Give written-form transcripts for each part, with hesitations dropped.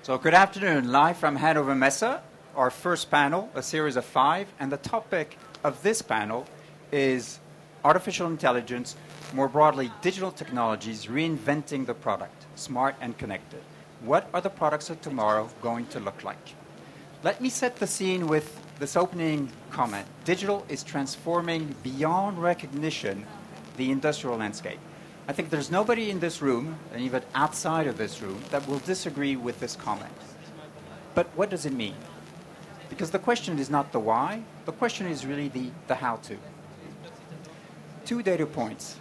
So good afternoon, live from Hannover Messe, our first panel, a series of 5, and the topic of this panel is artificial intelligence, more broadly digital technologies reinventing the product, smart and connected. What are the products of tomorrow going to look like? Let me set the scene with this opening comment. Digital is transforming beyond recognition the industrial landscape. I think there's nobody in this room, and even outside of this room, that will disagree with this comment. But what does it mean? Because the question is not the why, the question is really the how-to. 2 data points.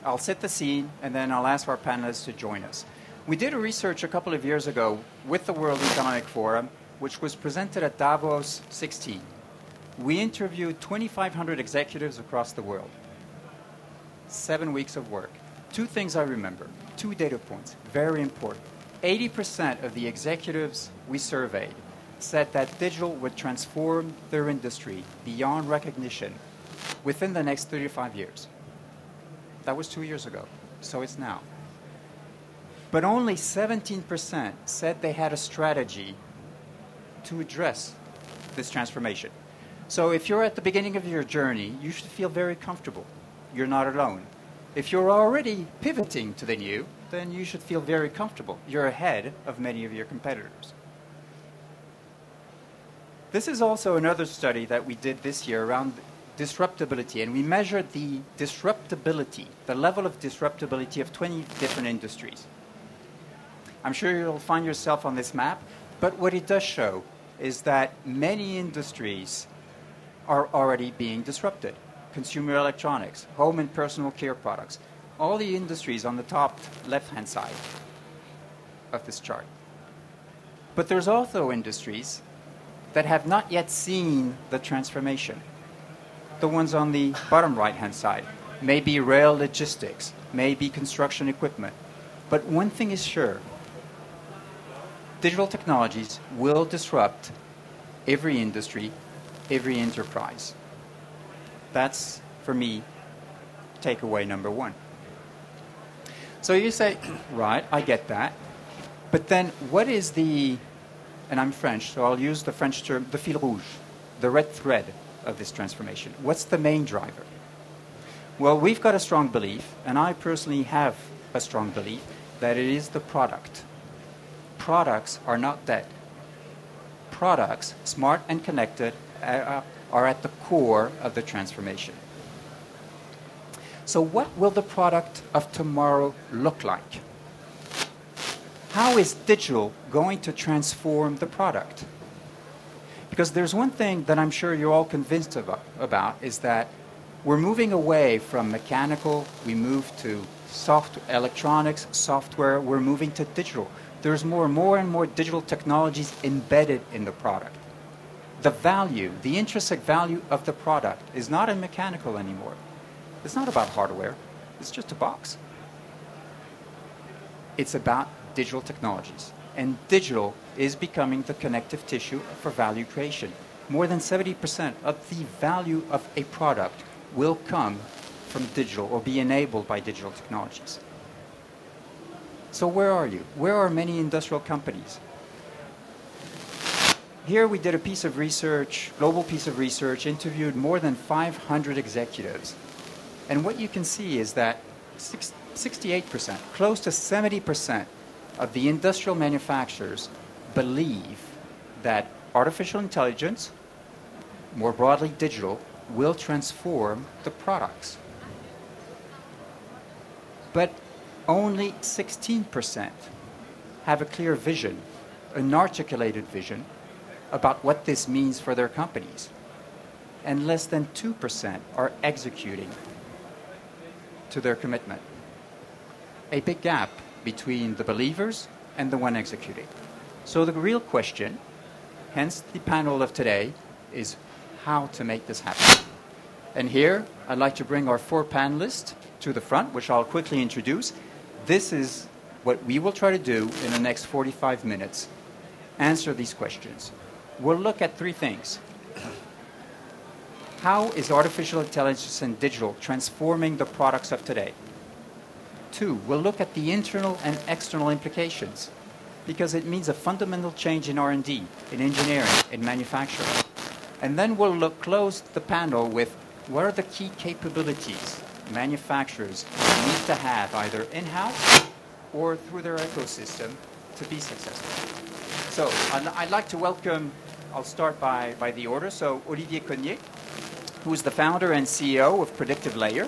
I'll set the scene, and then I'll ask our panelists to join us. We did a research a couple of years ago with the World Economic Forum, which was presented at Davos 16. We interviewed 2,500 executives across the world. 7 weeks of work. 2 things I remember, 2 data points, very important. 80% of the executives we surveyed said that digital would transform their industry beyond recognition within the next 35 years. That was 2 years ago, so it's now. But only 17% said they had a strategy to address this transformation. So if you're at the beginning of your journey, you should feel very comfortable. You're not alone. If you're already pivoting to the new, then you should feel very comfortable. You're ahead of many of your competitors. This is also another study that we did this year around disruptability, and we measured the disruptability, the level of disruptability of 20 different industries. I'm sure you'll find yourself on this map, but what it does show is that many industries are already being disrupted. Consumer electronics, home and personal care products, all the industries on the top left-hand side of this chart. But there's also industries that have not yet seen the transformation. The ones on the bottom right-hand side, maybe rail logistics, maybe construction equipment. But one thing is sure, digital technologies will disrupt every industry, every enterprise. That's, for me, takeaway number 1. So you say, right, I get that. But then what is the, and I'm French, so I'll use the French term, the fil rouge, the red thread of this transformation? What's the main driver? Well, we've got a strong belief, and I personally have a strong belief, that it is the product. Products are not dead. Products, smart and connected, are at the core of the transformation. So what will the product of tomorrow look like? How is digital going to transform the product? Because there's one thing that I'm sure you're all convinced about is that we're moving away from mechanical, we move to electronics, software, we're moving to digital. There's more and more digital technologies embedded in the product. The value, the intrinsic value of the product is not in mechanical anymore. It's not about hardware. It's just a box. It's about digital technologies. And digital is becoming the connective tissue for value creation. More than 70% of the value of a product will come from digital or be enabled by digital technologies. So where are you? Where are many industrial companies? Here we did a piece of research, global piece of research, interviewed more than 500 executives. And what you can see is that 68%, close to 70% of the industrial manufacturers believe that artificial intelligence, more broadly digital, will transform the products. But only 16% have a clear vision, an articulated vision, about what this means for their companies. And less than 2% are executing to their commitment. A big gap between the believers and the one executing. So the real question, hence the panel of today, is how to make this happen. And here, I'd like to bring our 4 panelists to the front, which I'll quickly introduce. This is what we will try to do in the next 45 minutes. Answer these questions. We'll look at 3 things. How is artificial intelligence and digital transforming the products of today? 2, we'll look at the internal and external implications. because it means a fundamental change in R&D, in engineering, in manufacturing. And then we'll close the panel with what are the key capabilities manufacturers need to have either in-house or through their ecosystem to be successful. So I'd like to welcome, I'll start by the order. So Olivier Cognier, who is the founder and CEO of Predictive Layer,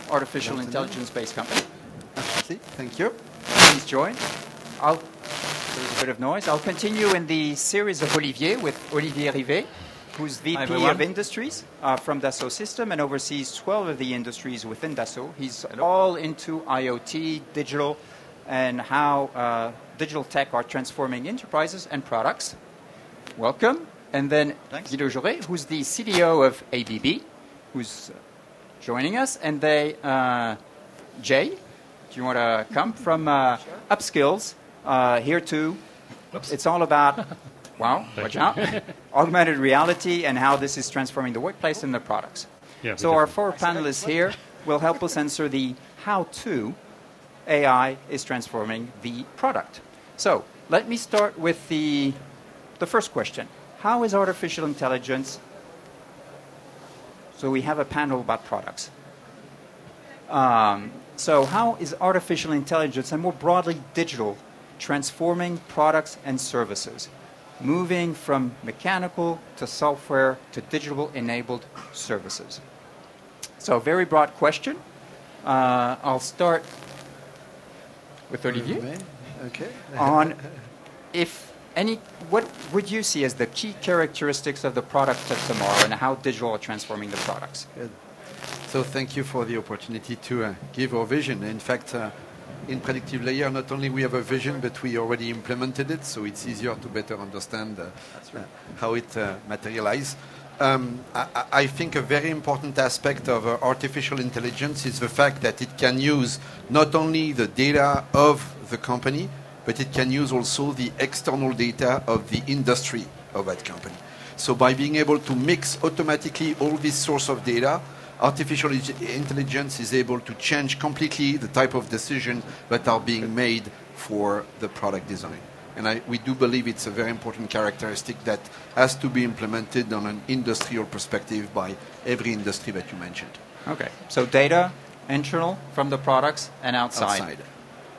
artificial intelligence-based company. Thank you. Please join. There's a bit of noise. I'll continue in the series of Olivier with Olivier Rivet, who's VP of Industries from Dassault Systèmes and oversees 12 of the industries within Dassault. He's all into IoT, digital, and how digital tech are transforming enterprises and products. Welcome. And then Guido Jouret, who's the CDO of ABB, who's joining us. And Jay, do you want to come from Upskills here too? It's all about, wow, watch out, augmented reality and how this is transforming the workplace and the products. Yeah, so our four panelists here will help us answer the how-to AI is transforming the product. So let me start with the first question. How is artificial intelligence? So we have a panel about products. So how is artificial intelligence, and more broadly digital, transforming products and services, moving from mechanical to software to digital-enabled services? So very broad question. I'll start with Olivier. Okay. On what would you see as the key characteristics of the products of tomorrow and how digital are transforming the products? Good. So thank you for the opportunity to give our vision. In fact, in Predictive Layer, not only we have a vision, but we already implemented it, so it's easier to better understand how it materializes. I think a very important aspect of artificial intelligence is the fact that it can use not only the data of the company, but it can use also the external data of the industry of that company. So by being able to mix automatically all this source of data, artificial intelligence is able to change completely the type of decisions that are being made for the product design. And we do believe it's a very important characteristic that has to be implemented on an industrial perspective by every industry that you mentioned. Okay, so data, internal from the products and outside.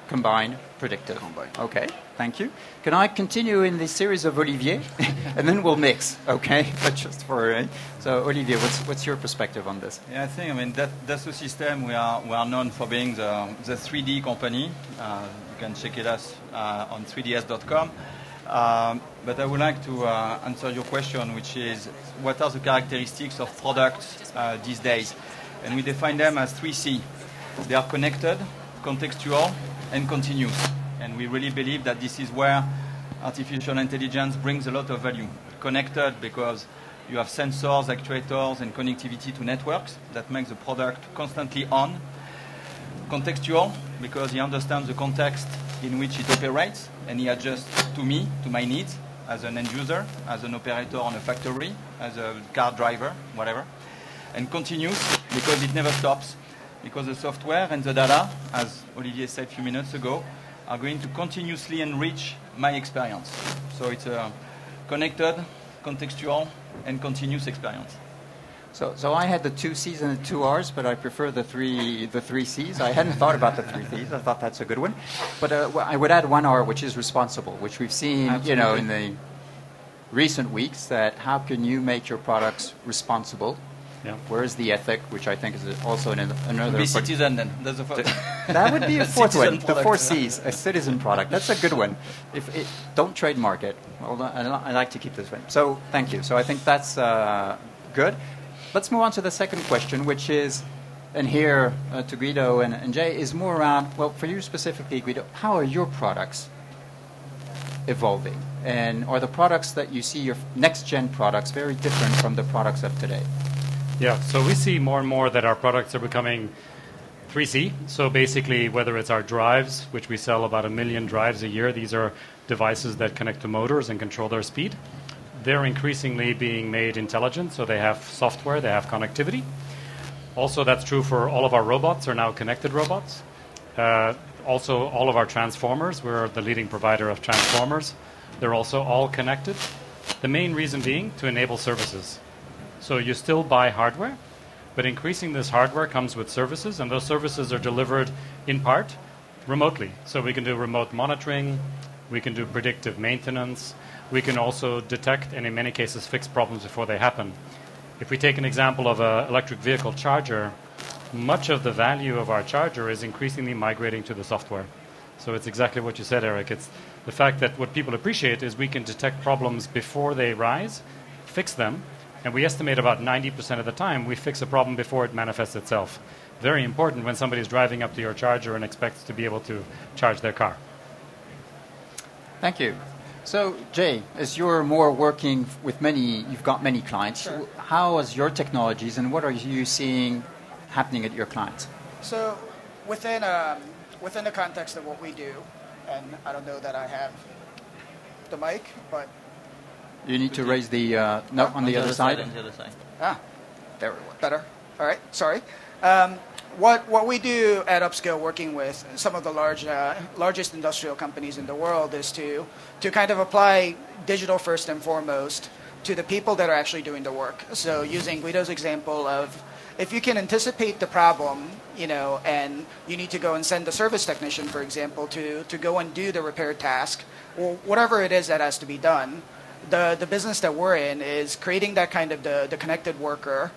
Combined, predictive. Okay, thank you. Can I continue in the series of Olivier? And then we'll mix, okay? But just for... So, Olivier, what's your perspective on this? Yeah, I think, Dassault Systèmes, we are known for being the 3D company. You can check it out on 3ds.com. But I would like to answer your question, which is, what are the characteristics of products these days? And we define them as 3C. They are connected, contextual, and continuous. And we really believe that this is where artificial intelligence brings a lot of value. Connected because you have sensors, actuators, and connectivity to networks that makes the product constantly on. Contextual because he understands the context in which it operates and he adjusts to me, to my needs as an end user, as an operator on a factory, as a car driver, whatever. And continuous because it never stops. Because the software and the data, as Olivier said a few minutes ago, are going to continuously enrich my experience. So it's a connected, contextual, and continuous experience. So I had the 2 C's and the 2 R's, but I prefer the three C's. I hadn't thought about the 3 C's. I thought that's a good one. But I would add 1 R, which is responsible, which we've seen, in the recent weeks, that how can you make your products responsible? Yeah. Where is the ethic, which I think is also another... Be citizen then. That's that would be a fourth one. The 4 C's, a citizen product. That's a good one. Don't trademark it. Well, I like to keep this one. So thank you. So I think that's good. Let's move on to the second question, which is, and here to Guido and Jay, is more around, well, for you specifically, Guido, how are your products evolving? And are the products that you see, your next-gen products, very different from the products of today? Yeah, so we see more and more that our products are becoming 3C. So basically, whether it's our drives, which we sell about 1 million drives a year, these are devices that connect to motors and control their speed. They're increasingly being made intelligent, so they have software, they have connectivity. Also, that's true for all of our robots, are now connected robots. Also, all of our transformers, we're the leading provider of transformers. They're also all connected. The main reason being to enable services. So you still buy hardware, but increasing this hardware comes with services, and those services are delivered in part remotely. So we can do remote monitoring, we can do predictive maintenance, we can also detect and in many cases fix problems before they happen. If we take an example of an electric vehicle charger, much of the value of our charger is increasingly migrating to the software. So it's exactly what you said, Eric. It's the fact that what people appreciate is we can detect problems before they rise, fix them, and we estimate about 90% of the time we fix a problem before it manifests itself. Very important when somebody's driving up to your charger and expects to be able to charge their car. Thank you. So, Jay, as you're more working with you've got many clients, Sure. How is your technologies and what are you seeing happening at your clients? So within the context of what we do, and I don't know that I have the mic, but You need to raise the note on the other side. On the other side. There it was. better. All right, sorry. What we do at Upskill, working with some of the largest industrial companies in the world, is to kind of apply digital first and foremost to the people that are actually doing the work. So using Guido's example of, if you can anticipate the problem, and you need to go and send a service technician, for example, to go and do the repair task, or whatever it is that has to be done, the business that we're in is creating that kind of the connected worker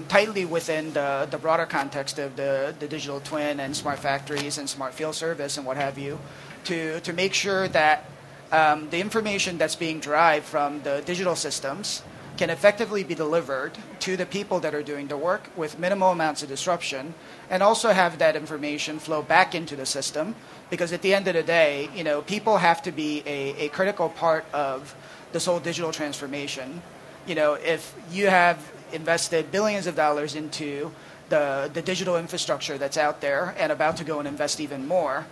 tightly within the broader context of the digital twin and smart factories and smart field service and what have you, to make sure that the information that's being derived from the digital systems can effectively be delivered to the people that are doing the work with minimal amounts of disruption, and also have that information flow back into the system, because at the end of the day, people have to be a critical part of this whole digital transformation. If you have invested billions of dollars into the digital infrastructure that's out there and about to go and invest even more,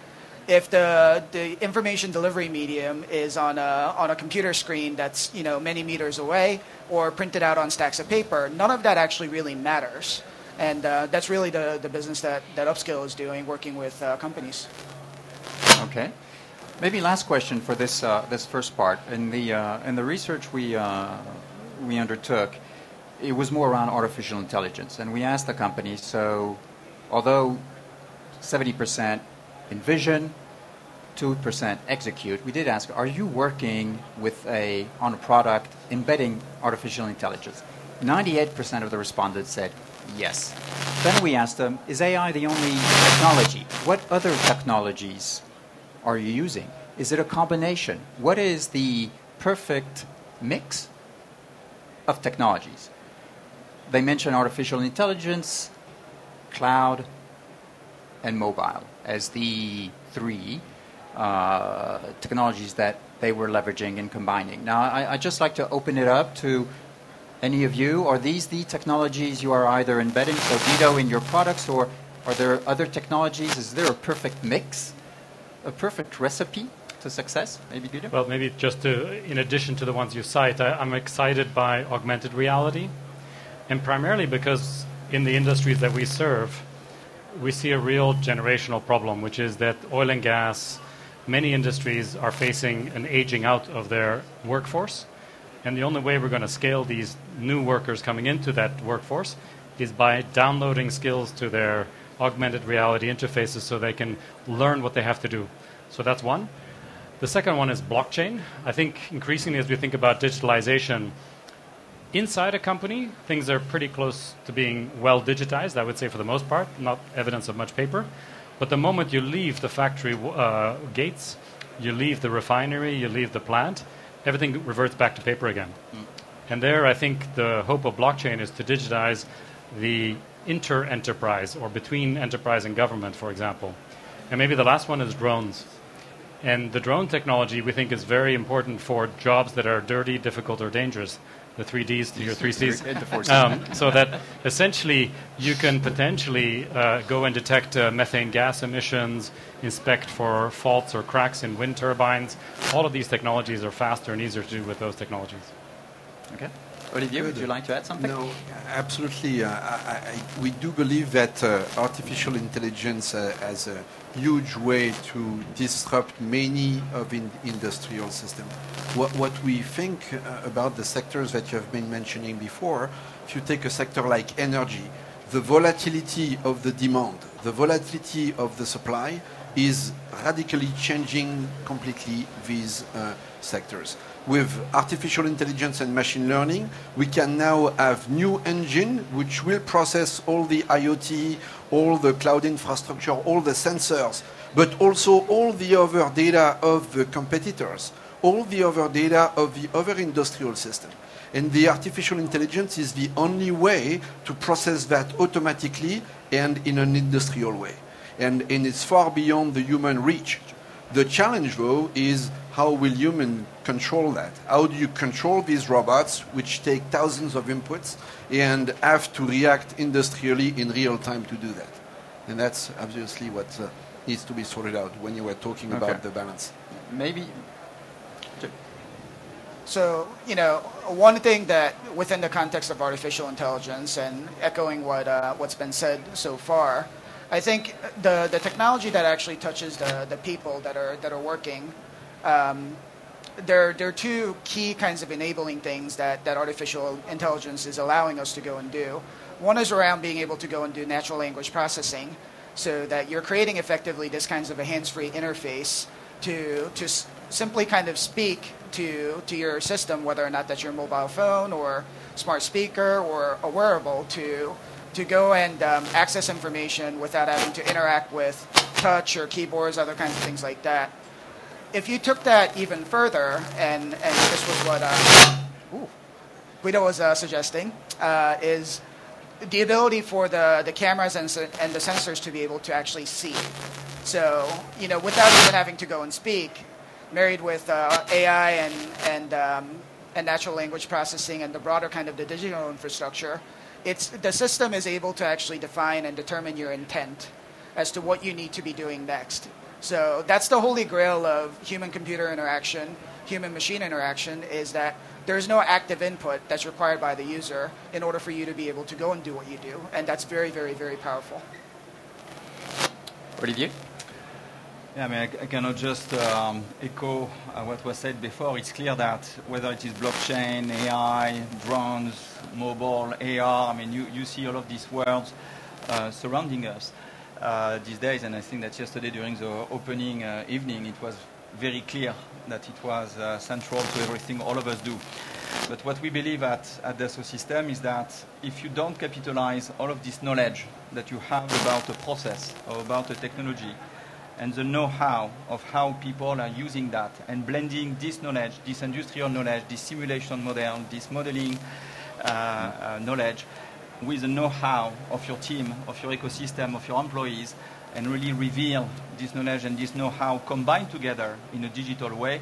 if the information delivery medium is on a computer screen that's many meters away or printed out on stacks of paper, none of that actually really matters. And that's really the business that Upskill is doing, working with companies. Okay. Maybe last question for this first part. In the research we undertook, it was more around artificial intelligence, and we asked the companies. So, although 70% envision, 2% execute, we did ask, are you working on a product embedding artificial intelligence? 98% of the respondents said yes. Then we asked them, is AI the only technology? What other technologies are you using? Is it a combination? What is the perfect mix of technologies? They mentioned artificial intelligence, cloud, and mobile as the three technologies that they were leveraging and combining. Now, I'd just like to open it up to any of you. Are these the technologies you are either embedding, so Guido, in your products, or are there other technologies? Is there a perfect mix, a perfect recipe to success? Maybe Guido? Well, maybe just in addition to the ones you cite, I'm excited by augmented reality, and primarily because in the industries that we serve, we see a real generational problem, which is that oil and gas, many industries are facing an aging out of their workforce, and the only way we're going to scale these new workers coming into that workforce is by downloading skills to their augmented reality interfaces so they can learn what they have to do. So that's one. The second one is blockchain. I think increasingly as we think about digitalization, inside a company, things are pretty close to being well digitized, I would say, for the most part, not evidence of much paper. But the moment you leave the factory gates, you leave the refinery, you leave the plant, everything reverts back to paper again. And there, I think the hope of blockchain is to digitize the inter-enterprise, or between enterprise and government, for example. And maybe the last one is drones. And the drone technology, we think, is very important for jobs that are dirty, difficult, or dangerous. The 3Ds to your 3Cs. So that essentially you can potentially go and detect methane gas emissions, inspect for faults or cracks in wind turbines. All of these technologies are faster and easier to do with those technologies. Okay. Olivier, would you like to add something? No, absolutely. We do believe that artificial intelligence has a huge way to disrupt many of industrial systems. What we think about the sectors that you have been mentioning before, if you take a sector like energy, the volatility of the demand, the volatility of the supply is radically changing completely these sectors. With artificial intelligence and machine learning, we can now have new engine which will process all the IoT, all the cloud infrastructure, all the sensors, but also all the other data of the competitors, all the other data of the other industrial system. And the artificial intelligence is the only way to process that automatically and in an industrial way. And it's far beyond the human reach. The challenge, though, is how will human control that? How do you control these robots, which take thousands of inputs, and have to react industrially in real time to do that? And that's obviously what needs to be sorted out when you were talking about the balance. Maybe. So, one thing that within the context of artificial intelligence and echoing what's been said so far, I think the technology that actually touches the people that are working, there are two key kinds of enabling things that artificial intelligence is allowing us to go and do. One is around being able to go and do natural language processing, so that you're creating effectively this kinds of a hands-free interface to simply kind of speak to your system, whether or not that's your mobile phone or smart speaker or a wearable, to go and access information without having to interact with touch or keyboards, other kinds of things like that. If you took that even further, and this was what Guido was suggesting, is the ability for the cameras and the sensors to be able to actually see. So, without even having to go and speak, married with AI and natural language processing and the broader kind of the digital infrastructure, the system is able to actually define and determine your intent as to what you need to be doing next. So that's the holy grail of human-computer interaction, human-machine interaction, is that there's no active input that's required by the user in order for you to be able to go and do what you do. And that's very, very, very powerful. Olivier? Yeah, I mean, I cannot just echo what was said before. It's clear that whether it is blockchain, AI, drones, mobile, AR, I mean, you see all of these worlds surrounding us these days. And I think that yesterday during the opening evening, it was very clear that it was central to everything all of us do. But what we believe at Dassault Systèmes is that if you don't capitalize all of this knowledge that you have about a process or about a technology, and the know-how of how people are using that, and blending this knowledge, this industrial knowledge, this simulation model, this modeling knowledge, with the know-how of your team, of your ecosystem, of your employees, and really reveal this knowledge and this know-how combined together in a digital way,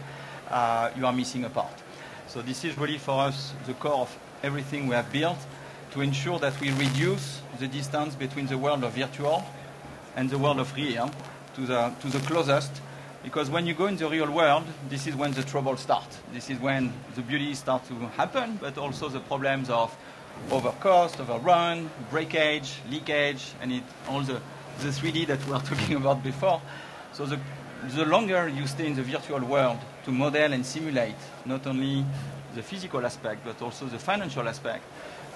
you are missing a part. So this is really for us the core of everything we have built, to ensure that we reduce the distance between the world of virtual and the world of real, to the closest, because when you go in the real world, this is when the trouble starts. This is when the beauty starts to happen, but also the problems of overcost, overrun, breakage, leakage, and all the 3D that we were talking about before. So the longer you stay in the virtual world to model and simulate not only the physical aspect, but also the financial aspect,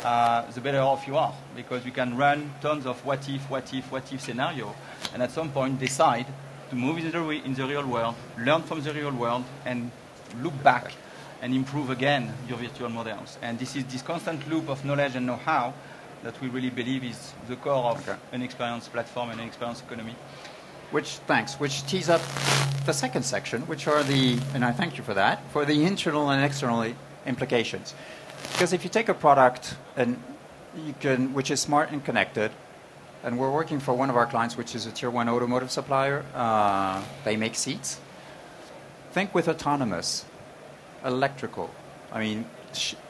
the better off you are, because you can run tons of what if scenario, and at some point decide to move in the real world, learn from the real world, and look back and improve again your virtual models. And this is this constant loop of knowledge and know-how that we really believe is the core of an experience platform and an experience economy. Which tees up the second section, which are and I thank you for that, for the internal and external implications. Because if you take a product which is smart and connected, and we're working for one of our clients, which is a tier 1 automotive supplier, they make seats. Think with autonomous, electrical,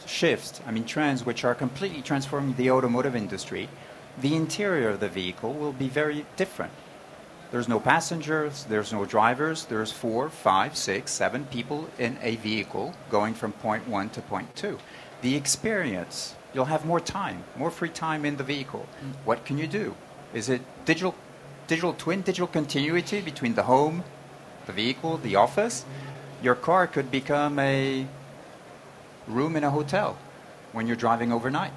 shifts, trends which are completely transforming the automotive industry. The interior of the vehicle will be very different. There's no passengers, there's no drivers, there's 4, 5, 6, 7 people in a vehicle going from point 1 to point 2. the experience. You'll have more time, more free time in the vehicle. What can you do? Is it digital twin, digital continuity between the home, the vehicle, the office? Your car could become a room in a hotel when you're driving overnight.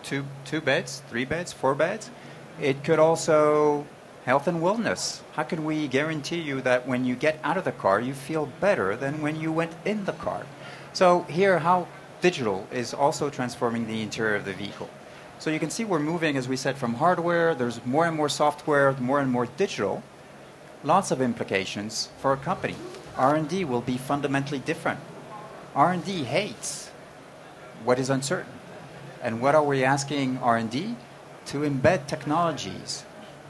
Two beds, 3 beds, 4 beds. It could also health and wellness. How can we guarantee you that when you get out of the car, you feel better than when you went in the car? So here, how digital is also transforming the interior of the vehicle. So you can see we're moving, as we said, from hardware. There's more and more software, more and more digital. Lots of implications for a company. R&D will be fundamentally different. R&D hates what is uncertain. And what are we asking R&D? To embed technologies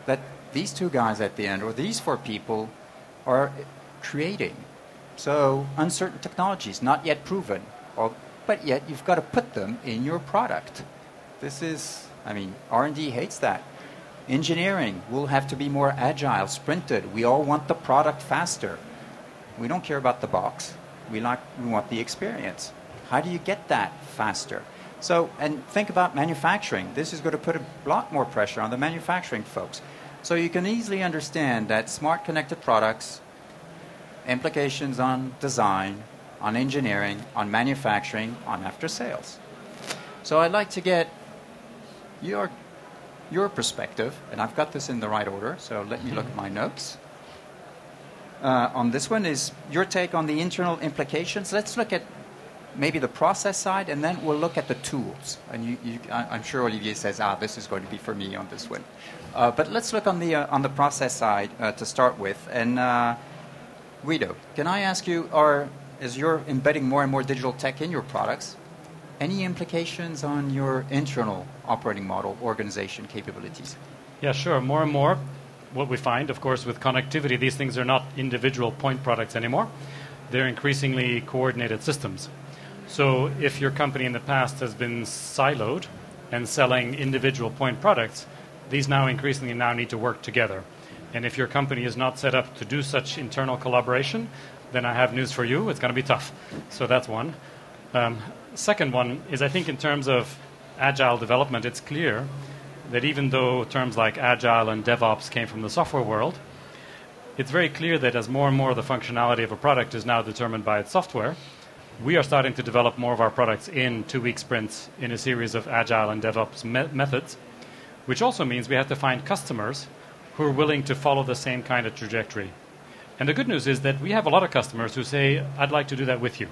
that these 2 guys at the end, or these 4 people, are creating. So uncertain technologies, not yet proven, but yet you've got to put them in your product. This is, R&D hates that. Engineering will have to be more agile, sprinted. We all want the product faster. We don't care about the box. We want the experience. How do you get that faster? So, and think about manufacturing. This is going to put a lot more pressure on the manufacturing folks. So you can easily understand that smart connected products, implications on design, on engineering, on manufacturing, on after sales. So I'd like to get your perspective, and I've got this in the right order, so let me look at my notes. On this one is your take on the internal implications. Let's look at maybe the process side, and then we'll look at the tools. And I'm sure Olivier says, this is going to be for me on this one. But let's look on the process side to start with. And Guido, can I ask you, as you're embedding more and more digital tech in your products, any implications on your internal operating model, organization capabilities? Yeah, sure. More and more, what we find, of course, with connectivity, these things are not individual point products anymore. They're increasingly coordinated systems. So if your company in the past has been siloed and selling individual point products, these now increasingly need to work together. And if your company is not set up to do such internal collaboration, then I have news for you. It's going to be tough. So that's one. Second one is, I think in terms of agile development, it's clear that even though terms like agile and DevOps came from the software world, it's very clear that as more and more of the functionality of a product is now determined by its software, we are starting to develop more of our products in 2-week sprints in a series of agile and DevOps methods, which also means we have to find customers who are willing to follow the same kind of trajectory. And the good news is that we have a lot of customers who say, I'd like to do that with you.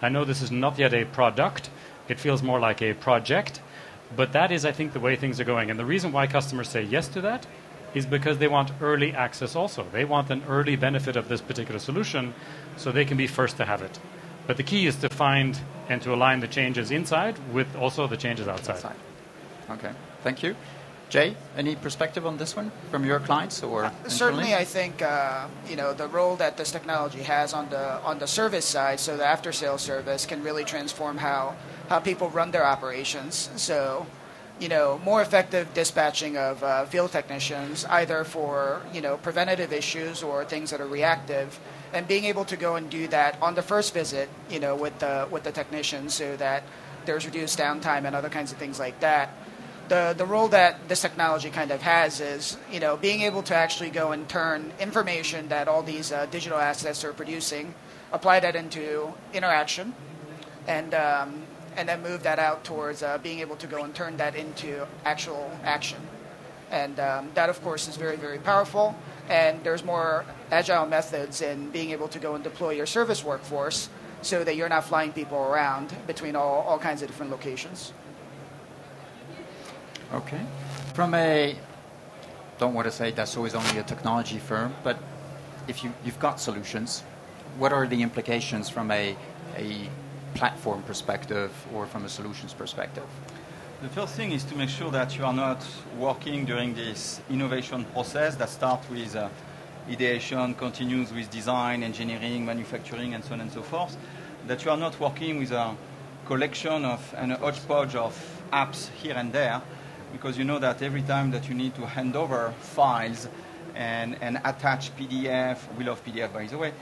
I know this is not yet a product. It feels more like a project. But that is, I think, the way things are going. And the reason why customers say yes to that is because they want early access also. They want an early benefit of this particular solution so they can be first to have it. But the key is to find and to align the changes inside with also the changes outside. Okay, thank you. Jay, any perspective on this one from your clients or certainly? I think the role that this technology has on the service side, so the after sales service, can really transform how people run their operations. So, more effective dispatching of field technicians, either for preventative issues or things that are reactive, and being able to go and do that on the first visit, with the technicians, so that there's reduced downtime and other kinds of things like that. The role that this technology kind of has is, being able to actually go and turn information that all these digital assets are producing, apply that into interaction, and then move that out towards being able to go and turn that into actual action. And that, of course, is very, very powerful. And there's more agile methods in being able to go and deploy your service workforce so that you're not flying people around between all kinds of different locations. Okay. Don't want to say Dassault is only a technology firm, but if you've got solutions, what are the implications from a platform perspective or from a solutions perspective? The first thing is to make sure that you are not working during this innovation process that starts with ideation, continues with design, engineering, manufacturing, and so on and so forth, that you are not working with a collection and a hodgepodge of apps here and there, because you know that every time that you need to hand over files and attach PDF, we love PDF by the way,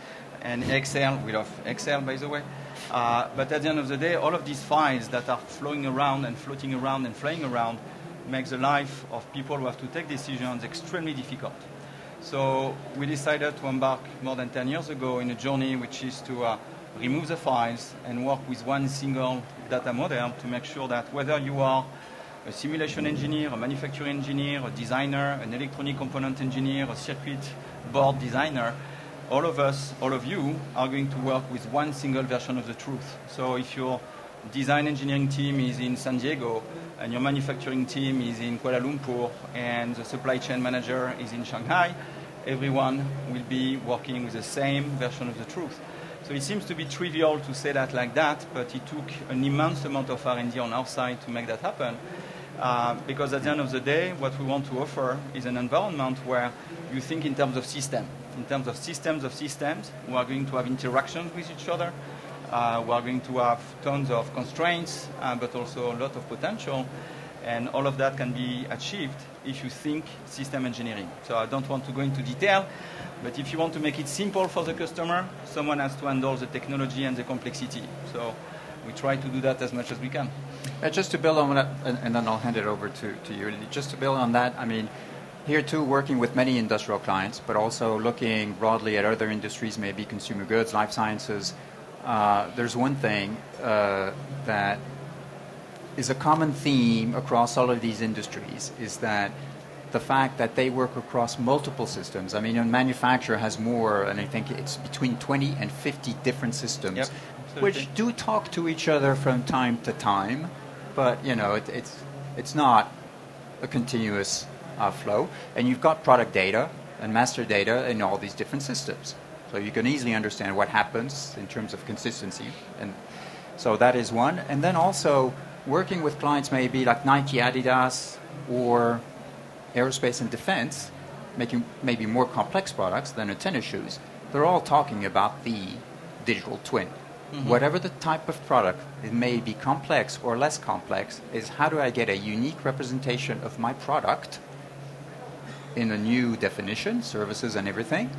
and Excel. We love Excel, by the way. But at the end of the day, all of these files that are flowing around and floating around and flying around makes the life of people who have to take decisions extremely difficult. So we decided to embark more than 10 years ago in a journey which is to remove the files and work with one single data model to make sure that whether you are a simulation engineer, a manufacturing engineer, a designer, an electronic component engineer, a circuit board designer, all of us, all of you, are going to work with one single version of the truth. So if your design engineering team is in San Diego, and your manufacturing team is in Kuala Lumpur, and the supply chain manager is in Shanghai, everyone will be working with the same version of the truth. So it seems to be trivial to say that like that, but it took an immense amount of R&D on our side to make that happen. Because at the end of the day, what we want to offer is an environment where you think in terms of system, in terms of systems, who are going to have interactions with each other, we are going to have tons of constraints, but also a lot of potential, and all of that can be achieved if you think system engineering. So I don't want to go into detail, but if you want to make it simple for the customer, someone has to handle the technology and the complexity. So we try to do that as much as we can. Just to build on that, and then I'll hand it over to you. Just to build on that, I mean, here too, working with many industrial clients, but also looking broadly at other industries, maybe consumer goods, life sciences. There's one thing that is a common theme across all of these industries, is that the fact that they work across multiple systems. I mean, a manufacturer has more, and I think it's between 20 and 50 different systems, yep, which do talk to each other from time to time, but you know, it's not a continuous flow. And you've got product data and master data in all these different systems. So you can easily understand what happens in terms of consistency. And so that is one. And then also working with clients maybe like Nike, Adidas, or aerospace and defense, making maybe more complex products than a tennis shoes. They're all talking about the digital twin. Mm-hmm. Whatever the type of product, it may be complex or less complex, is how do I get a unique representation of my product in a new definition, services and everything,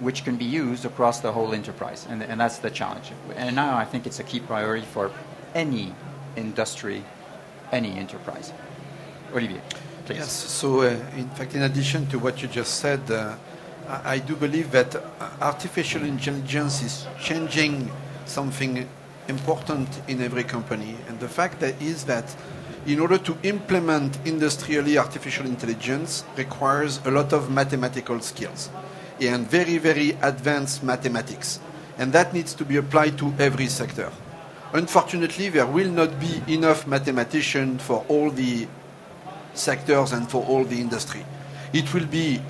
which can be used across the whole enterprise. And that's the challenge. And now I think it's a key priority for any industry, any enterprise. Olivier, please. Yes, so in fact, in addition to what you just said, I do believe that artificial intelligence is changing something important in every company. And the fact that is that in order to implement industrially artificial intelligence requires a lot of mathematical skills and very, very advanced mathematics. And that needs to be applied to every sector. Unfortunately, there will not be enough mathematicians for all the sectors and for all the industry. It will be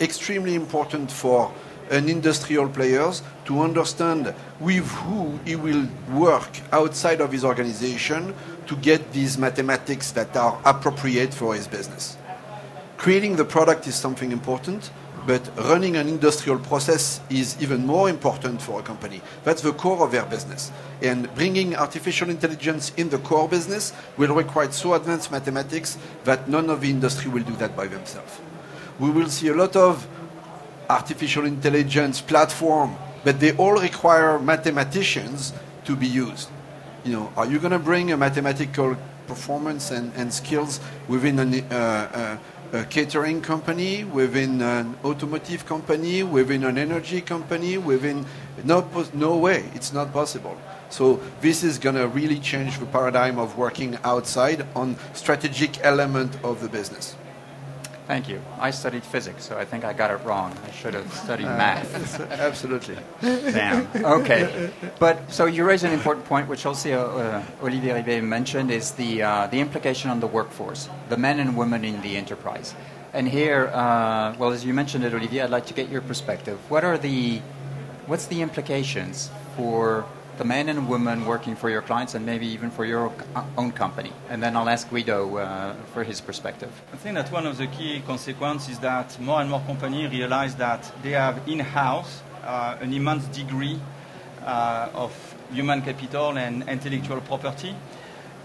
extremely important for an industrial players to understand with who he will work outside of his organization to get these mathematics that are appropriate for his business. Creating the product is something important, but running an industrial process is even more important for a company. That's the core of their business. And bringing artificial intelligence in the core business will require so advanced mathematics that none of the industry will do that by themselves. We will see a lot of artificial intelligence platform, but they all require mathematicians to be used. You know, are you going to bring a mathematical performance and skills within a catering company, within an automotive company, within an energy company, within no way, it's not possible. So this is going to really change the paradigm of working outside on strategic element of the business. Thank you. I studied physics, so I think I got it wrong. I should have studied math. Absolutely. Damn. Okay. But so you raise an important point, which also Olivier Rivet mentioned, is the implication on the workforce, the men and women in the enterprise. And here, well, as you mentioned it, Olivier, I'd like to get your perspective. What's the implications for the men and women working for your clients and maybe even for your own company? And then I'll ask Guido for his perspective. I think that one of the key consequences is that more and more companies realize that they have in-house an immense degree of human capital and intellectual property.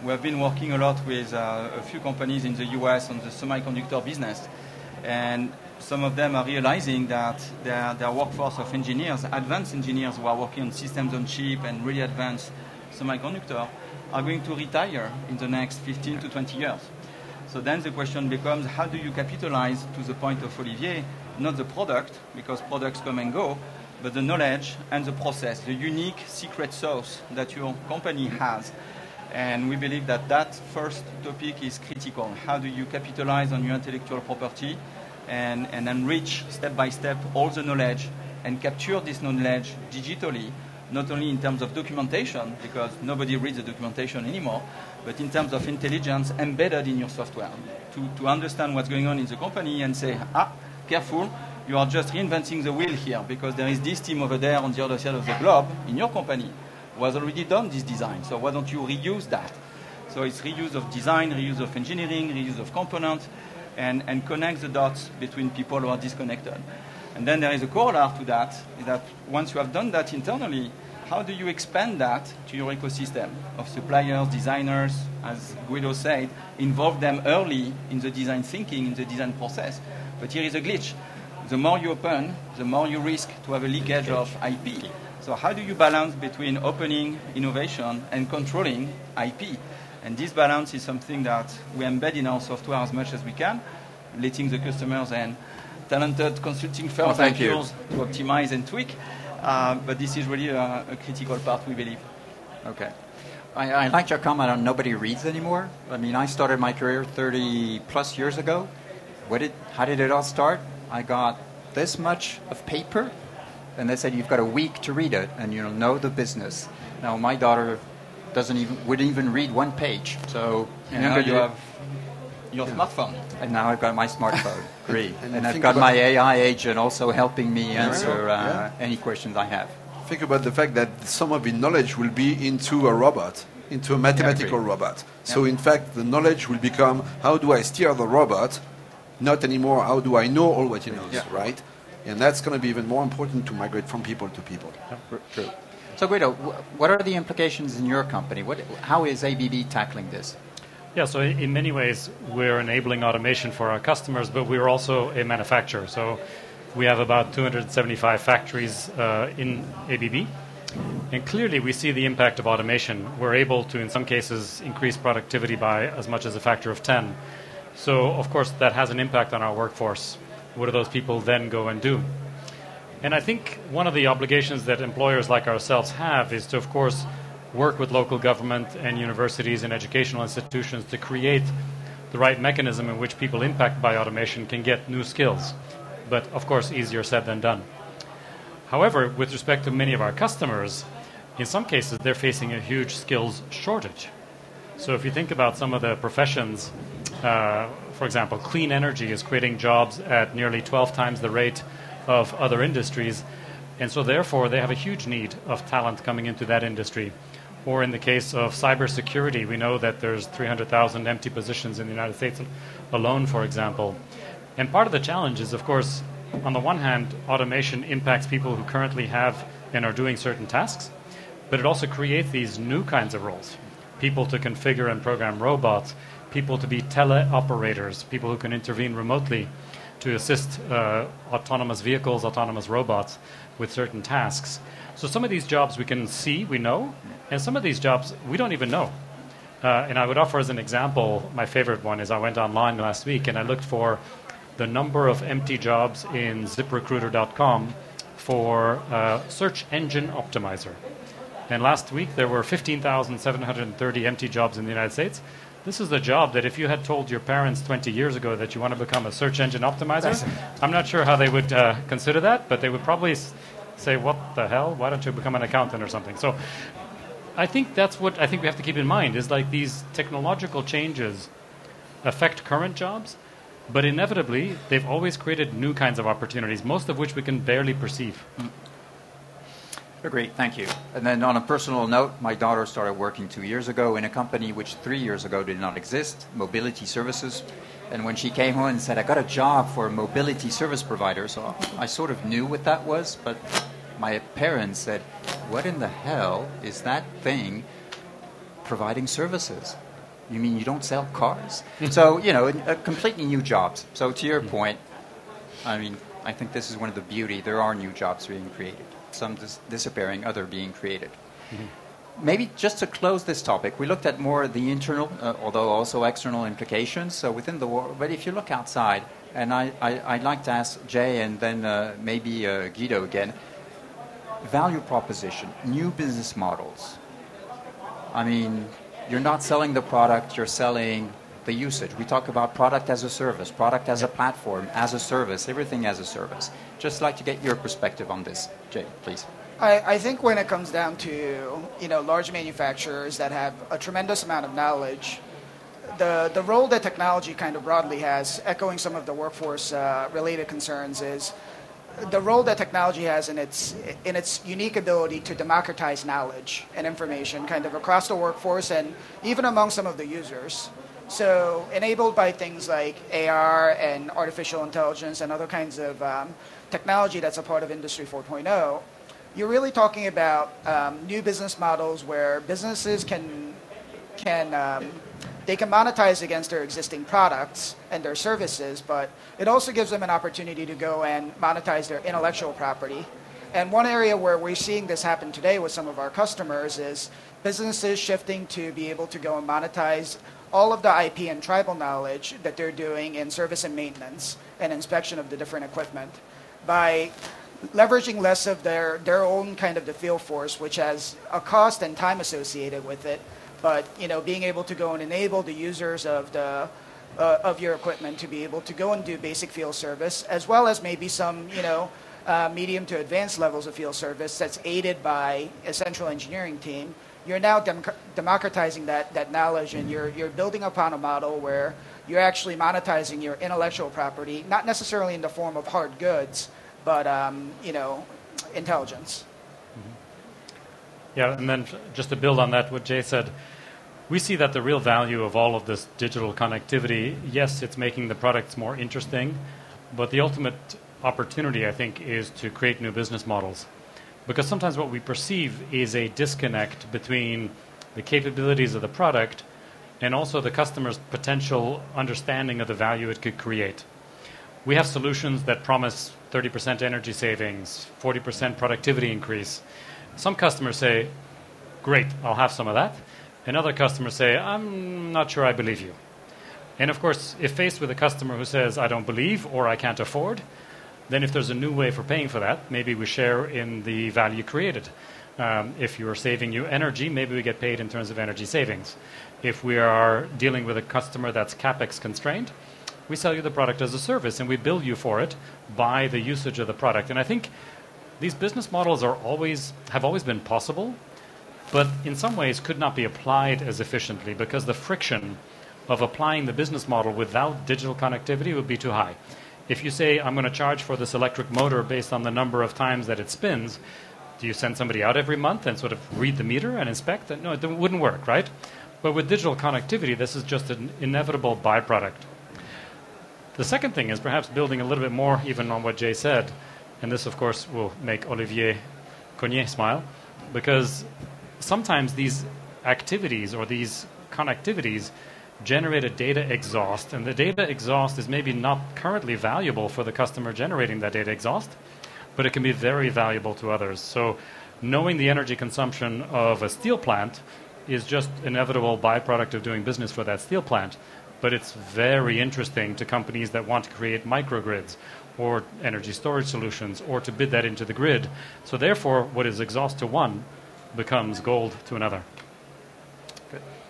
We have been working a lot with a few companies in the US on the semiconductor business. And some of them are realizing that their workforce of engineers, advanced engineers who are working on systems on chip and really advanced semiconductor, are going to retire in the next 15 to 20 years. So then the question becomes, how do you capitalize, to the point of Olivier, not the product, because products come and go, but the knowledge and the process, the unique secret sauce that your company has. And we believe that that first topic is critical. How do you capitalize on your intellectual property and enrich step by step all the knowledge and capture this knowledge digitally, not only in terms of documentation, because nobody reads the documentation anymore, but in terms of intelligence embedded in your software, to understand what's going on in the company and say, careful, you are just reinventing the wheel here, because there is this team over there on the other side of the globe in your company who has already done this design, so why don't you reuse that? So it's reuse of design, reuse of engineering, reuse of components, and connect the dots between people who are disconnected. And then there is a corollary to that, is that once you have done that internally, how do you expand that to your ecosystem of suppliers, designers, as Guido said, involve them early in the design thinking, in the design process. But here is a glitch. The more you open, the more you risk to have a leakage of IP. So how do you balance between opening innovation and controlling IP? And this balance is something that we embed in our software as much as we can, letting the customers and talented consulting firms like yours to optimize and tweak. But this is really a critical part, we believe. Okay. I liked your comment on nobody reads anymore. I mean, I started my career 30 plus years ago. How did it all start? I got this much of paper, and they said you've got a week to read it, and you'll know the business. Now my daughter wouldn't even read one page. So now you have your smartphone. And now I've got my smartphone. Great. And I've got my AI agent also helping me answer any questions I have. Think about the fact that some of the knowledge will be into a robot, into a mathematical robot. So in fact, the knowledge will become, how do I steer the robot? Not anymore, how do I know all what he knows, right? And that's going to be even more important to migrate from people to people. True. So Guido, what are the implications in your company? How is ABB tackling this? Yeah, so in many ways, we're enabling automation for our customers, but we're also a manufacturer. So we have about 275 factories in ABB. And clearly, we see the impact of automation. We're able to, in some cases, increase productivity by as much as a factor of 10. So, of course, that has an impact on our workforce. What do those people then go and do? And I think one of the obligations that employers like ourselves have is to, of course, work with local government and universities and educational institutions to create the right mechanism in which people impacted by automation can get new skills. But, of course, easier said than done. However, with respect to many of our customers, in some cases, they're facing a huge skills shortage. So if you think about some of the professions, for example, clean energy is creating jobs at nearly 12 times the rate of other industries. And so therefore, they have a huge need of talent coming into that industry. Or in the case of cybersecurity, we know that there's 300,000 empty positions in the United States alone, for example. And part of the challenge is, of course, on the one hand, automation impacts people who currently have and are doing certain tasks, but it also creates these new kinds of roles. People to configure and program robots, people to be teleoperators, people who can intervene remotely to assist autonomous vehicles, autonomous robots with certain tasks. So some of these jobs we can see, we know, and some of these jobs we don't even know. And I would offer as an example, my favorite one is I went online last week and I looked for the number of empty jobs in ZipRecruiter.com for search engine optimizer. And last week there were 15,730 empty jobs in the United States. This is a job that if you had told your parents 20 years ago that you want to become a search engine optimizer, I'm not sure how they would consider that, but they would probably say, what the hell? Why don't you become an accountant or something? So I think that's what I think we have to keep in mind is like these technological changes affect current jobs, but inevitably they've always created new kinds of opportunities, most of which we can barely perceive. Great, thank you. And then on a personal note, my daughter started working 2 years ago in a company which 3 years ago did not exist, Mobility Services. And when she came home and said, I got a job for a mobility service provider, so I sort of knew what that was, but my parents said, what in the hell is that thing providing services? You mean you don't sell cars? So, completely new jobs. So to your point, I mean, I think this is one of the beauty. There are new jobs being created, some disappearing, other being created. Maybe just to close this topic, we looked at more the internal, although also external implications. So within the world, but if you look outside, and I'd like to ask Jay and then maybe Guido again, value proposition, new business models. I mean, you're not selling the product, you're selling the usage. We talk about product as a service, product as a platform, as a service, everything as a service. Just like to get your perspective on this. Jay, please. I think when it comes down to large manufacturers that have a tremendous amount of knowledge, the role that technology kind of broadly has, echoing some of the workforce related concerns, is the role that technology has in its unique ability to democratize knowledge and information kind of across the workforce and even among some of the users. So enabled by things like AR and artificial intelligence and other kinds of technology that's a part of Industry 4.0, you're really talking about new business models where businesses can monetize against their existing products and their services, but it also gives them an opportunity to go and monetize their intellectual property. And one area where we're seeing this happen today with some of our customers is businesses shifting to be able to go and monetize all of the IP and tribal knowledge that they're doing in service and maintenance and inspection of the different equipment by leveraging less of their own kind of the field force, which has a cost and time associated with it, but being able to go and enable the users of your equipment to be able to go and do basic field service, as well as maybe some medium to advanced levels of field service that's aided by a central engineering team. You're now democratizing that knowledge, and you're building upon a model where you're actually monetizing your intellectual property, not necessarily in the form of hard goods, but intelligence. Yeah, and then just to build on that, what Jay said, we see that the real value of all of this digital connectivity, yes, it's making the products more interesting, but the ultimate opportunity, I think, is to create new business models. Because sometimes what we perceive is a disconnect between the capabilities of the product and also the customer's potential understanding of the value it could create. We have solutions that promise 30% energy savings, 40% productivity increase. Some customers say, great, I'll have some of that. And other customers say, I'm not sure I believe you. And of course, if faced with a customer who says, I don't believe or I can't afford, then if there's a new way for paying for that, maybe we share in the value created. If you're saving you energy, maybe we get paid in terms of energy savings. If we are dealing with a customer that's CapEx constrained, we sell you the product as a service and we bill you for it by the usage of the product. And I think these business models have always been possible, but in some ways could not be applied as efficiently because the friction of applying the business model without digital connectivity would be too high. If you say, I'm going to charge for this electric motor based on the number of times that it spins, do you send somebody out every month and sort of read the meter and inspect it? No, it wouldn't work, right? But with digital connectivity, this is just an inevitable byproduct. The second thing is perhaps building a little bit more even on what Jay said, and this, of course, will make Olivier Cognier smile, because sometimes these activities or these connectivities generate a data exhaust, and the data exhaust is maybe not currently valuable for the customer generating that data exhaust, but it can be very valuable to others. So knowing the energy consumption of a steel plant is just an inevitable byproduct of doing business for that steel plant, but it's very interesting to companies that want to create microgrids or energy storage solutions or to bid that into the grid. So therefore, what is exhaust to one becomes gold to another.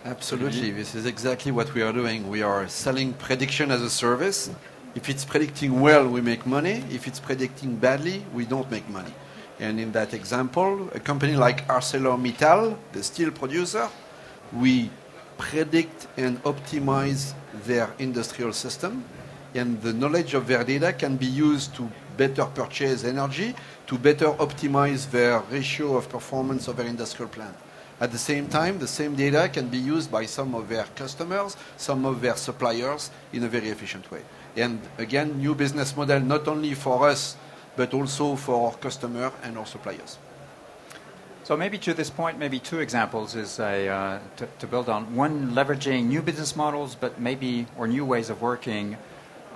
Absolutely. This is exactly what we are doing. We are selling prediction as a service. If it's predicting well, we make money. If it's predicting badly, we don't make money. And in that example, a company like ArcelorMittal, the steel producer, we predict and optimize their industrial system. And the knowledge of their data can be used to better purchase energy, to better optimize their ratio of performance of their industrial plant. At the same time, the same data can be used by some of their customers, some of their suppliers in a very efficient way. And again, new business model not only for us, but also for our customer and our suppliers. So maybe to this point, maybe two examples is to build on. One, leveraging new business models, but maybe, or new ways of working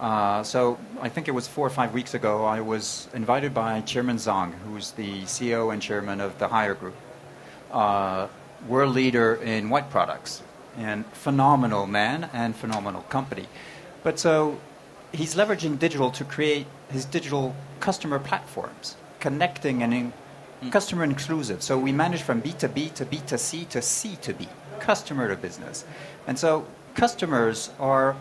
So I think it was 4 or 5 weeks ago, I was invited by Chairman Zhang, who's the CEO and chairman of the Haier Group. We're a leader in white products, and phenomenal man and phenomenal company. But so he's leveraging digital to create his digital customer platforms, connecting and customer inclusive. So we manage from B2B to B2C to C2B, customer to business. And so customers are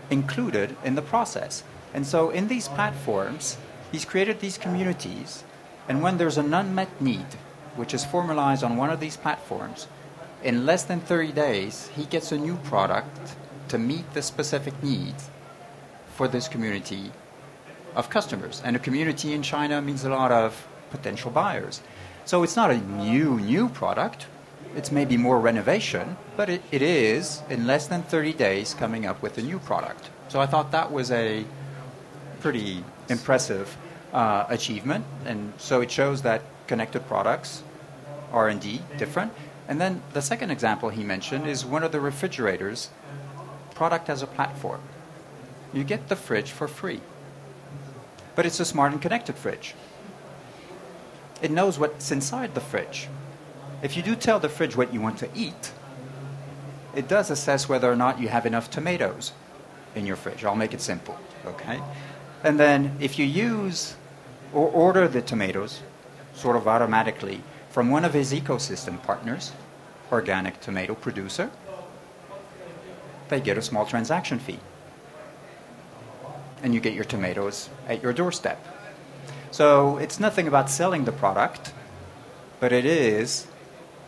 included in the process. And so in these platforms, he's created these communities, and when there's an unmet need, which is formalized on one of these platforms, in less than 30 days, he gets a new product to meet the specific needs for this community of customers. And a community in China means a lot of potential buyers. So it's not a new product. It's maybe more renovation, but it is, in less than 30 days, coming up with a new product. So I thought that was a pretty impressive achievement. And so it shows that connected products are indeed different. And then the second example he mentioned is one of the refrigerators, product as a platform. You get the fridge for free, but it's a smart and connected fridge. It knows what's inside the fridge. If you do tell the fridge what you want to eat, it does assess whether or not you have enough tomatoes in your fridge. I'll make it simple, okay? And then if you use or order the tomatoes sort of automatically from one of his ecosystem partners, organic tomato producer, they get a small transaction fee. And you get your tomatoes at your doorstep. So it's nothing about selling the product, but it is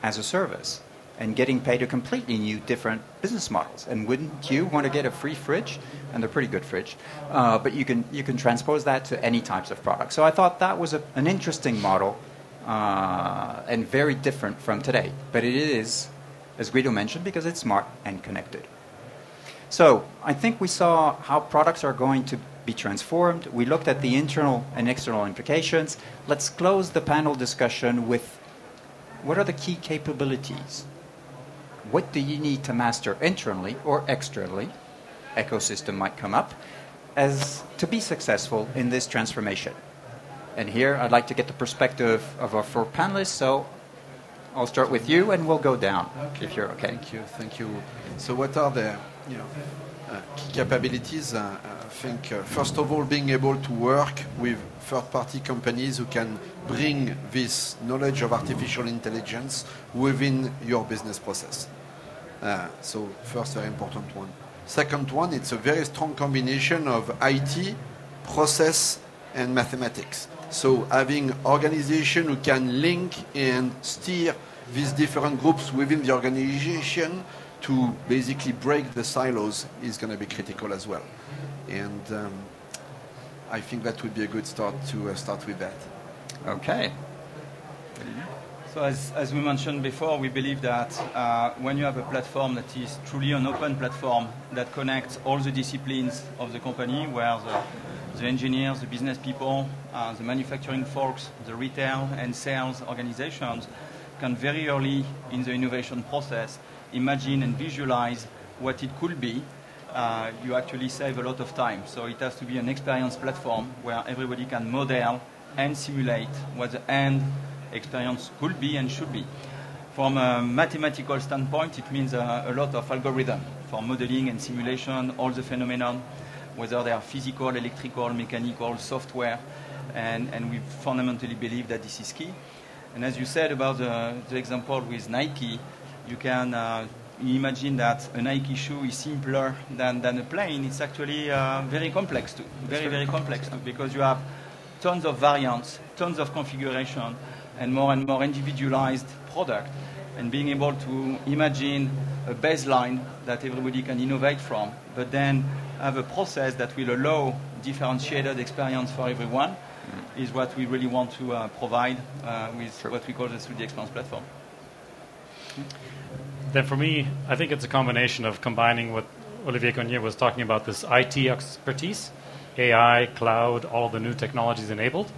as a service and getting paid a completely new, different business models. And wouldn't you want to get a free fridge? And they're pretty good fridge. But you can transpose that to any types of products. So I thought that was an interesting model and very different from today. But it is, as Guido mentioned, because it's smart and connected. So I think we saw how products are going to be transformed. We looked at the internal and external implications. Let's close the panel discussion with what are the key capabilities? What do you need to master internally or externally? Ecosystem might come up as to be successful in this transformation. And here I'd like to get the perspective of our 4 panelists. So I'll start with you and we'll go down, if you're okay. Thank you. So what are the key capabilities? I think, first of all, being able to work with third-party companies who can bring this knowledge of artificial intelligence within your business process. So first, very important one. Second one, it's a very strong combination of IT, process, and mathematics. So having organization who can link and steer these different groups within the organization to basically break the silos is going to be critical as well. And I think that would be a good start to start with that. Okay. So as we mentioned before, we believe that when you have a platform that is truly an open platform that connects all the disciplines of the company, where the engineers, the business people, the manufacturing folks, the retail and sales organizations can very early in the innovation process imagine and visualize what it could be, you actually save a lot of time. So it has to be an experience platform where everybody can model and simulate what the end experience could be and should be. From a mathematical standpoint, it means a lot of algorithm for modeling and simulation, all the phenomena, whether they are physical, electrical, mechanical, software, and we fundamentally believe that this is key. And as you said about the example with Nike, you can imagine that a Nike shoe is simpler than a plane. It's actually very complex too, very complex too, because you have tons of variants, tons of configuration, and more individualized product. And being able to imagine a baseline that everybody can innovate from, but then have a process that will allow differentiated experience for everyone is what we really want to provide with what we call the 3D Experience Platform. Then for me, I think it's a combination of combining what Olivier Cognier was talking about, this IT expertise, AI, cloud, all the new technologies enabled,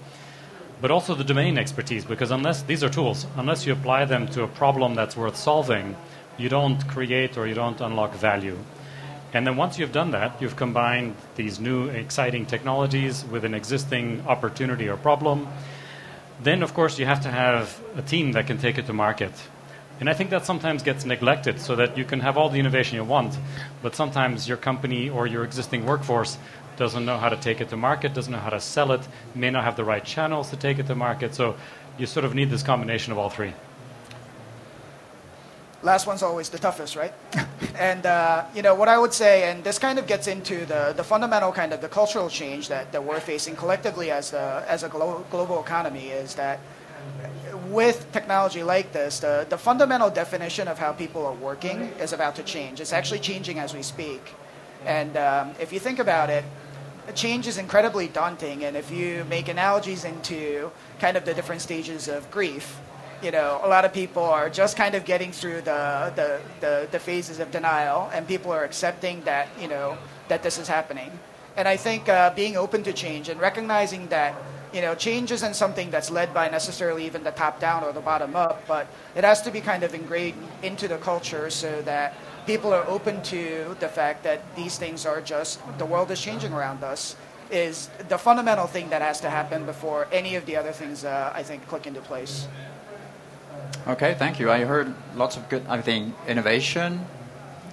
but also the domain expertise, because unless these are tools, unless you apply them to a problem that's worth solving, you don't create or you don't unlock value. And then once you've done that, you've combined these new exciting technologies with an existing opportunity or problem. Then, of course, you have to have a team that can take it to market. And I think that sometimes gets neglected, so that you can have all the innovation you want, but sometimes your company or your existing workforce doesn't know how to take it to market, doesn't know how to sell it, may not have the right channels to take it to market. So you sort of need this combination of all three. Last one's always the toughest, right? And what I would say, and this kind of gets into the fundamental kind of the cultural change that we're facing collectively as a global economy, is that with technology like this, the fundamental definition of how people are working is about to change. It's actually changing as we speak. And if you think about it, change is incredibly daunting. And if you make analogies into kind of the different stages of grief, a lot of people are just kind of getting through the phases of denial, and people are accepting that, that this is happening. And I think being open to change and recognizing that, change isn't something that's led by necessarily even the top down or the bottom up, but it has to be kind of ingrained into the culture so that people are open to the fact that these things are just, the world is changing around us, is the fundamental thing that has to happen before any of the other things, I think, click into place. Okay, thank you. I heard lots of good, I think, innovation,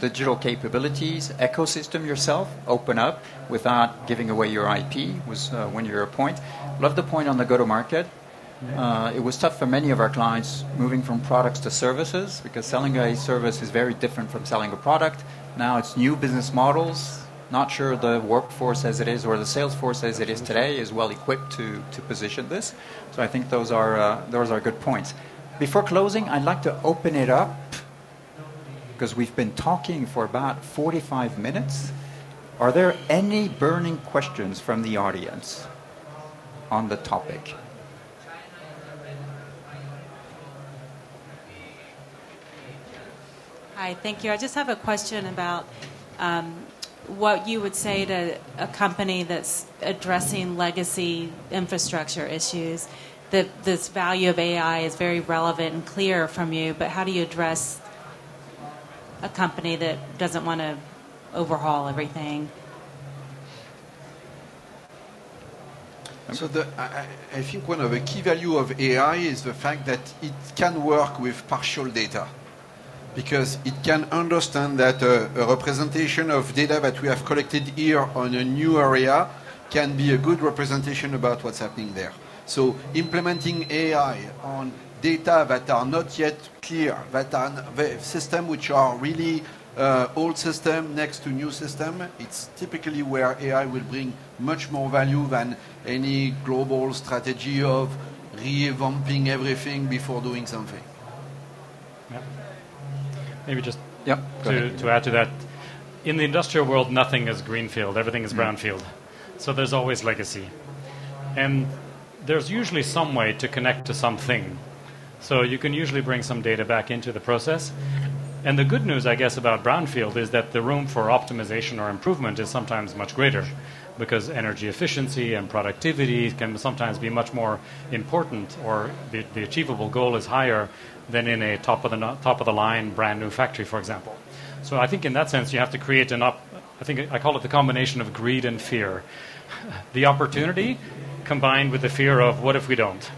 digital capabilities, ecosystem yourself, open up without giving away your IP was one of your point. Love the point on the go-to-market. It was tough for many of our clients moving from products to services, because selling a service is very different from selling a product. Now it's new business models. Not sure the workforce as it is or the sales force as it is today is well equipped to position this. So I think those are good points. Before closing, I'd like to open it up, because we've been talking for about 45 minutes. Are there any burning questions from the audience on the topic? Hi, thank you. I just have a question about what you would say to a company that's addressing legacy infrastructure issues. That this value of AI is very relevant and clear from you, but how do you address a company that doesn't want to overhaul everything? So I think one of the key value of AI is the fact that it can work with partial data, because it can understand that a representation of data that we have collected here on a new area can be a good representation about what's happening there. So implementing AI on data that are not yet clear, that are the system which are really old system next to new system, it's typically where AI will bring much more value than any global strategy of revamping everything before doing something. Yeah. Maybe just to add to that, in the industrial world, nothing is greenfield, everything is brownfield. So there's always legacy. And there's usually some way to connect to something. So you can usually bring some data back into the process. And the good news, I guess, about brownfield is that the room for optimization or improvement is sometimes much greater, because energy efficiency and productivity can sometimes be much more important, or the achievable goal is higher than in a top of the line brand new factory, for example. So I think in that sense you have to create I think I call it the combination of greed and fear. The opportunity combined with the fear of what if we don't.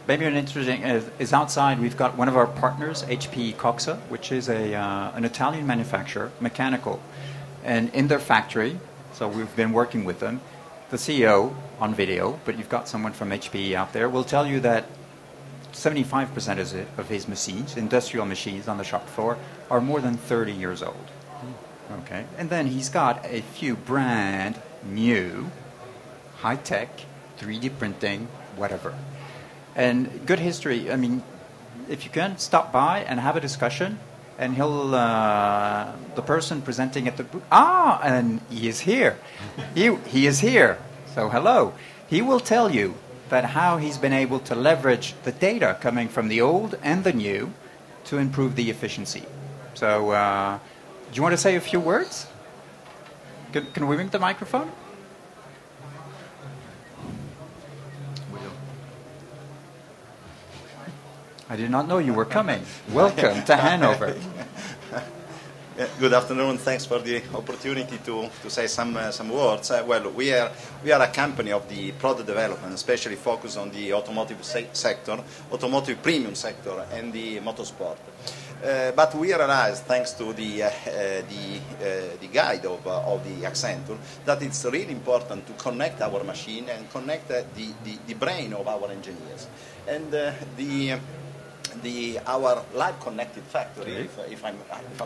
Maybe an interesting is outside. We've got one of our partners, HP Coxa, which is an Italian manufacturer, mechanical, and in their factory. So we've been working with them. The CEO on video, but you've got someone from HP out there, will tell you that 75% of his machines, industrial machines on the shop floor, are more than 30 years old. Okay, and then he's got a few brand new, high-tech, 3D printing, whatever. And good history. I mean, if you can, stop by and have a discussion, and the person presenting at the booth, and he is here. He is here. So hello. He will tell you that how he's been able to leverage the data coming from the old and the new to improve the efficiency. So, do you want to say a few words? Can we ring the microphone? I did not know you were coming. Welcome to Hanover. Good afternoon. Thanks for the opportunity to say some words. Well, we are a company of the product development, especially focused on the automotive sector, automotive premium sector, and the motorsport. But we realized, thanks to the guide of the Accenture, that it's really important to connect our machine and connect the brain of our engineers. And our live connected factory, if I'm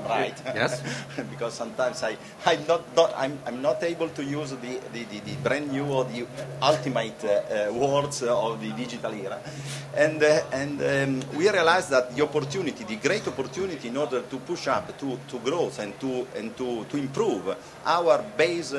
right, yes, because sometimes I'm not able to use the brand new or the ultimate words of the digital era, and we realized that the great opportunity in order to push up to growth and to improve our base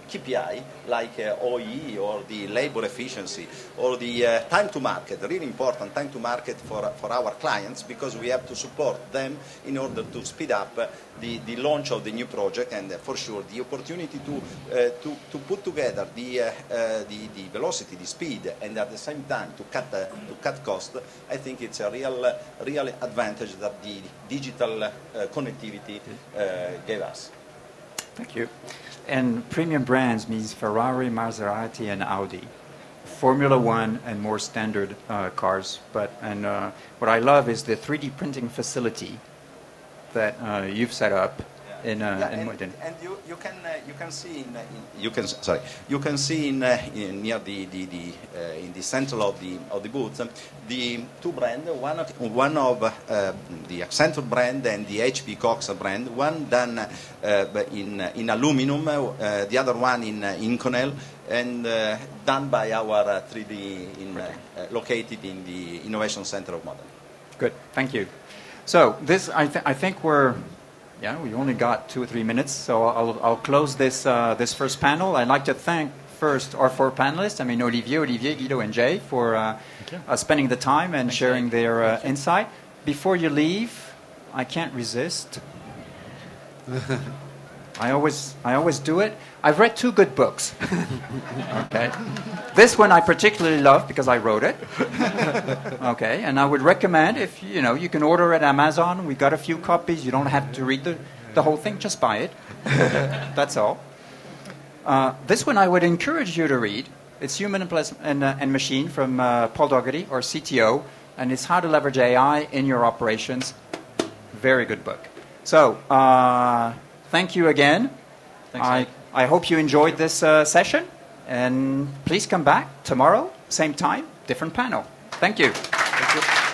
KPI like OEE or the labor efficiency or the time to market, really important time to market for our clients, because we have to support them in order to speed up the launch of the new project, and for sure the opportunity to put together the velocity, the speed, and at the same time to cut cost. I think it's a real advantage that the digital connectivity gave us. Thank you. And premium brands means Ferrari, Maserati, and Audi. Formula One and more standard cars. But what I love is the 3D printing facility that you've set up in Muiden. And you can see in near in the center of the booth the two brands, one of the Accenture brand and the HP Cox brand, one done in aluminum, the other one in Inconel, and done by our 3D located in the Innovation Center of Modena. Good, thank you. So this, I think we only got 2 or 3 minutes, so I'll close this first panel. I'd like to thank first our 4 panelists. I mean, Olivier, Guido, and Jay for spending the time and sharing their insight. Before you leave, I can't resist. I always do it. I've read 2 good books. Okay, this one I particularly love because I wrote it. Okay, and I would recommend, if you can order it at Amazon. We got a few copies. You don't have to read the whole thing. Just buy it. That's all. This one I would encourage you to read. It's Human and Machine from Paul Dougherty, our CTO, and it's How to Leverage AI in Your Operations. Very good book. So. Thank you again. Thanks, I hope you enjoyed this session, and please come back tomorrow, same time, different panel. Thank you. Thank you.